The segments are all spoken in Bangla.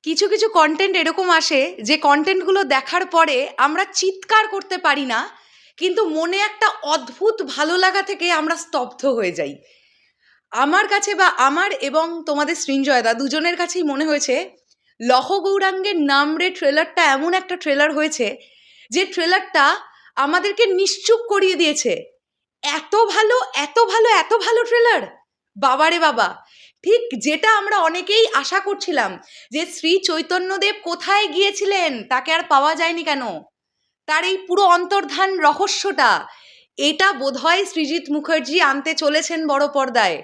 কিছু কিছু কন্টেন্ট এরকম আসে যে কন্টেন্টগুলো দেখার পরে আমরা চিৎকার করতে পারি না, কিন্তু মনে একটা অদ্ভুত ভালো লাগা থেকে আমরা স্তব্ধ হয়ে যাই। আমার কাছে বা আমার এবং তোমাদের সৃঞ্জয়দা দুজনের কাছেই মনে হয়েছে লহ গৌরাঙ্গের নাম রে ট্রেলারটা এমন একটা ট্রেলার হয়েছে যে ট্রেলারটা আমাদেরকে নিশ্চুপ করিয়ে দিয়েছে। এত ভালো এত ভালো এত ভালো ট্রেলার, বাবারে বাবা। ঠিক যেটা আমরা অনেকেই আশা করছিলাম যে শ্রী চৈতন্যদেব কোথায় গিয়েছিলেন, তাকে আর পাওয়া যায়নি কেন, তার এই পুরো অন্তর্ধান রহস্যটা, এটা বোধহয় সৃজিত মুখার্জি আনতে চলেছেন বড় পর্দায়।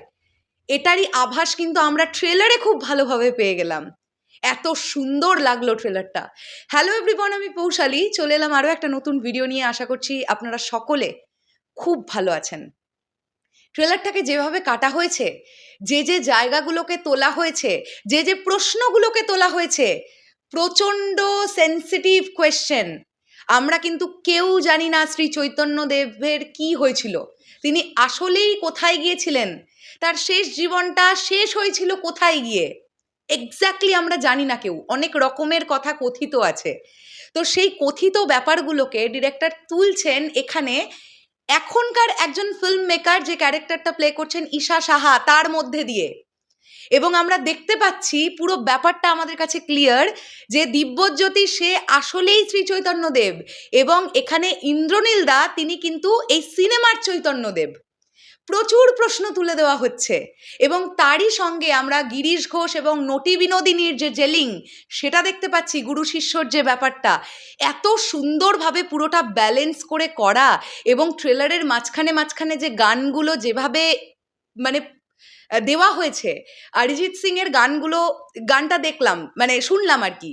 এটারই আভাস কিন্তু আমরা ট্রেলারে খুব ভালোভাবে পেয়ে গেলাম। এত সুন্দর লাগলো ট্রেলারটা। হ্যালো এভরিওয়ান, আমি পৌশালী, চলে এলাম আরও একটা নতুন ভিডিও নিয়ে। আশা করছি আপনারা সকলে খুব ভালো আছেন। ট্রেলারটাকে যেভাবে কাটা হয়েছে, যে যে জায়গাগুলোকে তোলা হয়েছে, যে যে প্রশ্নগুলোকে তোলা হয়েছে, প্রচণ্ড সেন্সিটিভ কোয়েশ্চেন। আমরা কিন্তু কেউ জানি না শ্রী চৈতন্যদেবের কি হয়েছিল, তিনি আসলেই কোথায় গিয়েছিলেন, তার শেষ জীবনটা শেষ হয়েছিল কোথায় গিয়ে, এক্স্যাক্টলি আমরা জানি না কেউ। অনেক রকমের কথা কথিত আছে। তো সেই কথিত ব্যাপারগুলোকে ডিরেক্টর তুলছেন এখানে এখনকার একজন ফিল্ম মেকার যে ক্যারেক্টারটা প্লে করছেন ঈশা সাহা, তার মধ্যে দিয়ে। এবং আমরা দেখতে পাচ্ছি পুরো ব্যাপারটা আমাদের কাছে ক্লিয়ার যে দিব্যজ্যোতি সে আসলেই শ্রী চৈতন্যদেব, এবং এখানে ইন্দ্রনীল দা তিনি কিন্তু এই সিনেমার চৈতন্যদেব। প্রচুর প্রশ্ন তুলে দেওয়া হচ্ছে, এবং তারই সঙ্গে আমরা গিরিশ ঘোষ এবং নটি বিনোদিনীর যে জেলিং সেটা দেখতে পাচ্ছি, গুরু শিষ্যর যে ব্যাপারটা এত সুন্দরভাবে পুরোটা ব্যালেন্স করে করা। এবং ট্রেলারের মাঝখানে মাঝখানে যে গানগুলো যেভাবে মানে দেওয়া হয়েছে, অরিজিৎ সিং এর গানটা দেখলাম, মানে শুনলাম আর কি,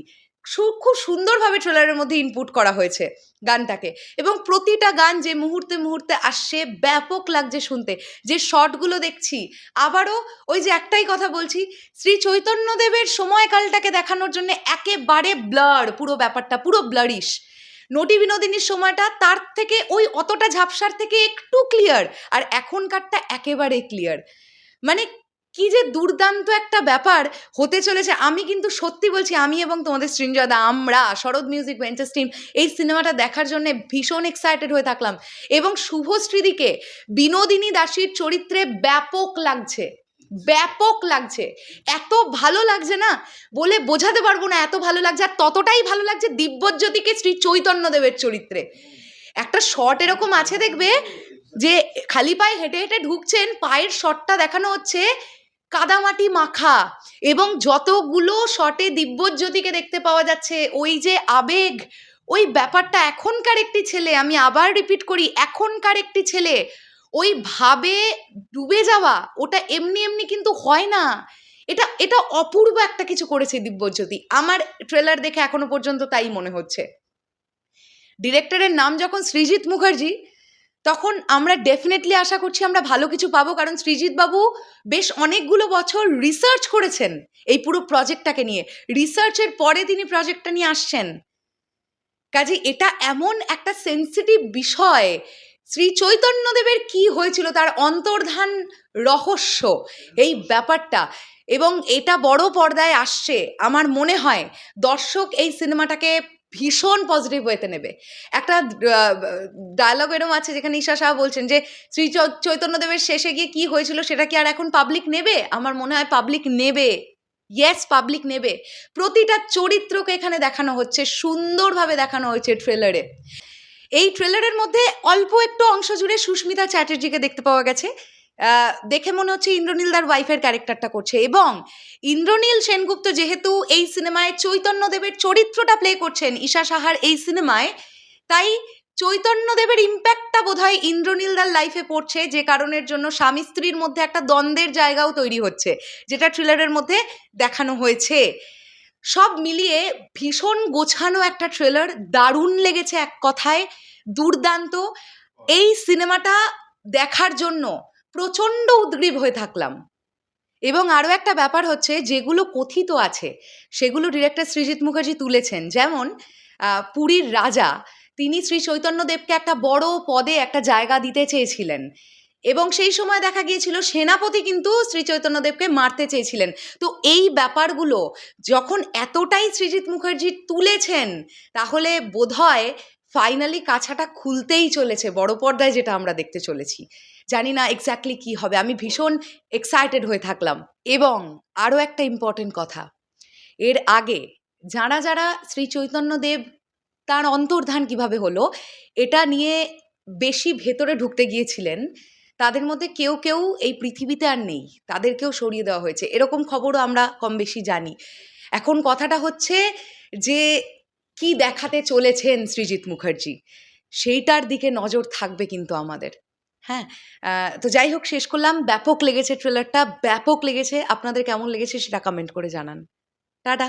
খুব সুন্দরভাবে ট্রেলারের মধ্যে ইনপুট করা হয়েছে গানটাকে। এবং প্রতিটা গান যে মুহূর্তে মুহূর্তে আসছে, ব্যাপক লাগছে শুনতে। যে শটগুলো দেখছি, আবারও ওই যে একটাই কথা বলছি, শ্রী চৈতন্যদেবের সময়কালটাকে দেখানোর জন্য একেবারে ব্লার পুরো ব্যাপারটা, পুরো ব্লারিশ। নটি বিনোদিনীর সময়টা তার থেকে ওই অতটা ঝাপসার থেকে একটু ক্লিয়ার, আর এখনকারটা একেবারে ক্লিয়ার। মানে কি যে দুর্দান্ত একটা ব্যাপার হতে চলেছে। আমি কিন্তু সত্যি বলছি, আমি এবং তোমাদের সৃঞ্জয়দা, আমরা শরৎ মিউজিক ভেঞ্চার্স টিম এই সিনেমাটা দেখার জন্য ভীষণ এক্সাইটেড হয়ে থাকলাম। এবং শুভশ্রীদিকে বিনোদিনী দাসীর চরিত্রে ব্যাপক লাগছে, ব্যাপক লাগছে। এত ভালো লাগছে না, বলে বোঝাতে পারবো না, এত ভালো লাগছে। আর ততটাই ভালো লাগছে দিব্যজ্যোতিকে শ্রী চৈতন্যদেবের চরিত্রে। একটা শট এরকম আছে দেখবে, যে খালি পায়ে হেঁটে হেঁটে ঢুকছেন, পায়ের শটটা দেখানো হচ্ছে কাদামাটি মাখা, এবং যতগুলো শটে দিব্যজ্যোতিকে দেখতে পাওয়া যাচ্ছে, ওই যে আবেগ, ওই ব্যাপারটা। এখনকার একটি ছেলে, আমি আবার রিপিট করি, এখনকার একটি ছেলে ওই ভাবে ডুবে যাওয়া, ওটা এমনি এমনি কিন্তু হয় না। এটা এটা অপূর্ব একটা কিছু করেছে দিব্যজ্যোতি, আমার ট্রেলার দেখে এখনো পর্যন্ত তাই মনে হচ্ছে। ডিরেক্টরের নাম যখন সৃজিত মুখার্জি, তখন আমরা ডেফিনেটলি আশা করছি আমরা ভালো কিছু পাবো, কারণ সৃজিত বাবু বেশ অনেকগুলো বছর রিসার্চ করেছেন এই পুরো প্রজেক্টটাকে নিয়ে। রিসার্চের পরে তিনি প্রজেক্টটা নিয়ে আসছেন। কাজে এটা এমন একটা সেন্সিটিভ বিষয়, শ্রী চৈতন্যদেবের কি হয়েছিল, তার অন্তর্ধান রহস্য, এই ব্যাপারটা। এবং এটা বড় পর্দায় আসছে, আমার মনে হয় দর্শক এই সিনেমাটাকে ভীষণ পজিটিভ ওয়েতে নেবে। একটা ডায়লগ এরম আছে যেখানে ঈশা শাহ বলছেন যে শ্রী চৈতন্যদেবের শেষে গিয়ে কি হয়েছিল সেটা কি আর এখন পাবলিক নেবে? আমার মনে হয় পাবলিক নেবে। ইয়েস, পাবলিক নেবে। প্রতিটা চরিত্রকে এখানে দেখানো হচ্ছে, সুন্দরভাবে দেখানো হয়েছে ট্রেলারে। এই ট্রেলারের মধ্যে অল্প একটু অংশ জুড়ে সুস্মিতা চ্যাটার্জিকে দেখতে পাওয়া গেছে। দেখে মনে হচ্ছে ইন্দ্রনীলদার ওয়াইফের ক্যারেক্টারটা করছে। এবং ইন্দ্রনীল সেনগুপ্ত যেহেতু এই সিনেমায় চৈতন্যদেবের চরিত্রটা প্লে করছেন ঈশা সাহার এই সিনেমায়, তাই চৈতন্যদেবের ইম্প্যাক্টটা বোধহয় ইন্দ্রনীলদার লাইফে পড়ছে, যে কারণের জন্য স্বামী স্ত্রীর মধ্যে একটা দ্বন্দ্বের জায়গাও তৈরি হচ্ছে, যেটা ট্রেলারের মধ্যে দেখানো হয়েছে। সব মিলিয়ে ভীষণ গোছানো একটা ট্রেলার, দারুণ লেগেছে এক কথায়, দুর্দান্ত। এই সিনেমাটা দেখার জন্য প্রচণ্ড উদ্গ্রীব হয়ে থাকলাম। এবং আরও একটা ব্যাপার হচ্ছে, যেগুলো কথিত আছে সেগুলো ডিরেক্টর সৃজিত মুখার্জি তুলেছেন। যেমন পুরীর রাজা, তিনি শ্রী চৈতন্যদেবকে একটা বড় পদে একটা জায়গা দিতে চেয়েছিলেন, এবং সেই সময় দেখা গিয়েছিল সেনাপতি কিন্তু শ্রী চৈতন্যদেবকে মারতে চেয়েছিলেন। তো এই ব্যাপারগুলো যখন এতটাই সৃজিত মুখার্জি তুলেছেন, তাহলে বোধহয় ফাইনালি কাছাটা খুলতেই চলেছে বড় পর্দায়, যেটা আমরা দেখতে চলেছি। জানি না এক্স্যাক্টলি কী হবে, আমি ভীষণ এক্সাইটেড হয়ে থাকলাম। এবং আরও একটা ইম্পর্টেন্ট কথা, এর আগে যারা যারা শ্রী চৈতন্যদেব তার অন্তর্ধান কিভাবে হলো এটা নিয়ে বেশি ভেতরে ঢুকতে গিয়েছিলেন, তাদের মধ্যে কেউ কেউ এই পৃথিবীতে আর নেই, তাদেরকেও সরিয়ে দেওয়া হয়েছে, এরকম খবরও আমরা কম বেশি জানি। এখন কথাটা হচ্ছে যে কি দেখাতে চলেছেন সৃজিত মুখার্জি, সেইটার দিকে নজর থাকবে কিন্তু আমাদের। হ্যাঁ, তো যাই হোক, শেষ করলাম। ব্যাপক লেগেছে ট্রেলারটা, ব্যাপক লেগেছে। আপনাদের কেমন লেগেছে সেটা কমেন্ট করে জানান। টাটা।